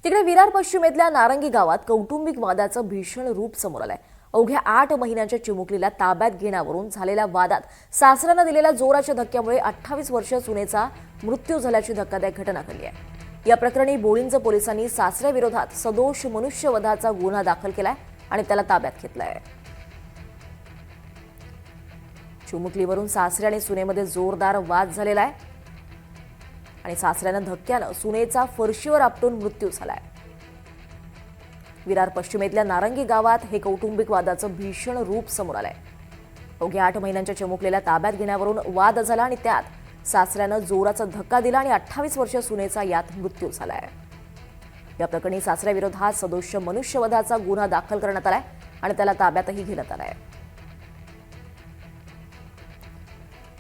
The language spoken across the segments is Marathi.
तिकडे विरार पश्चिमेतल्या नारंगी गावात कौटुंबिक वादाचं भीषण रूप समोर आलंय। अवघ्या 8 महिन्यांच्या चिमुकलीला ताब्यात घेण्यावरून झालेल्या वादात सासऱ्यानं दिलेल्या जोराच्या धक्क्यामुळे 28 वर्षीय सुनेचा मृत्यू झाल्याची धक्कादायक घटना घडली आहे। या प्रकरणी बोळिंज पोलिसांनी सासऱ्याविरोधात सदोष मनुष्यवधाचा गुन्हा दाखल केलाय आणि त्याला ताब्यात घेतलाय। चिमुकलीवरून सासरे आणि सुनेमध्ये जोरदार वाद झालेला आहे आणि सासऱ्यानं धक्क्यानं सुनेचा फरशीवर आपटून मृत्यू झालाय। विरार पश्चिमेतल्या नारंगी गावात हे कौटुंबिक वादाचं भीषण रूप समोर आलंय। अवघ्या 8 महिन्यांच्या चिमुकलीला ताब्यात घेण्यावरून वाद झाला आणि त्यात सासऱ्यानं जोराचा धक्का दिला आणि 28 वर्षीय सुनेचा यात मृत्यू झालाय। या प्रकरणी सासऱ्याविरोधात सदोष मनुष्यवधाचा गुन्हा दाखल करण्यात आलाय आणि त्याला ताब्यातही घेण्यात आलाय।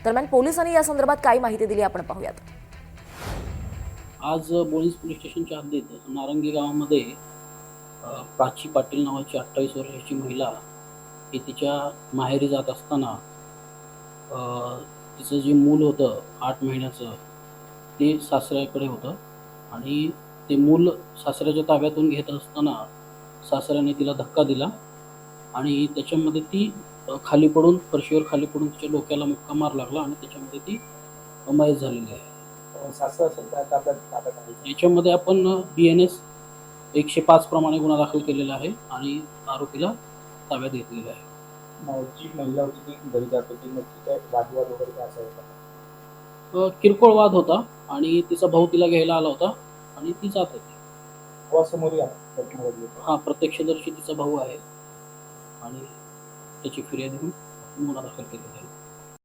दरम्यान पोलिसांनी या संदर्भात काय माहिती दिली आपण पाहूयात। आज बोळिंज पोलीस स्टेशनच्या हद्दीत नारंगी गावामध्ये प्राची पाटील नावाची 28 वर्षाची महिला ही तिच्या माहेरी जात असताना तिचं जे मूल होतं 8 महिन्याचं ते सासऱ्याकडे होतं आणि ते मूल सासऱ्याच्या ताब्यातून घेत असताना सासऱ्याने तिला धक्का दिला आणि त्याच्यामध्ये ती खाली पडून फरशीवर खाली पडून तिच्या डोक्याला मुक्का मार लागला आणि त्याच्यामध्ये ती मयत झालेली आहे। याच्यामध्ये आपण BNS 105 प्रमाणे गुन्हा दाखल केलेला आहे आणि आरोपीला ताब्यात घेतलेला आहे। जी महिला होती ती घरी जात होती, मग तिथे वादविवाद वगैरे काय असायचा? किरकोळ वाद होता आणि तिचा भाऊ तिला घ्यायला आला होता आणि ती जात होती। समोर हा प्रत्यक्षदर्शी तिचा भाऊ आहे आणि त्याची फिर्याद घेऊन गुन्हा दाखल केलेला आहे।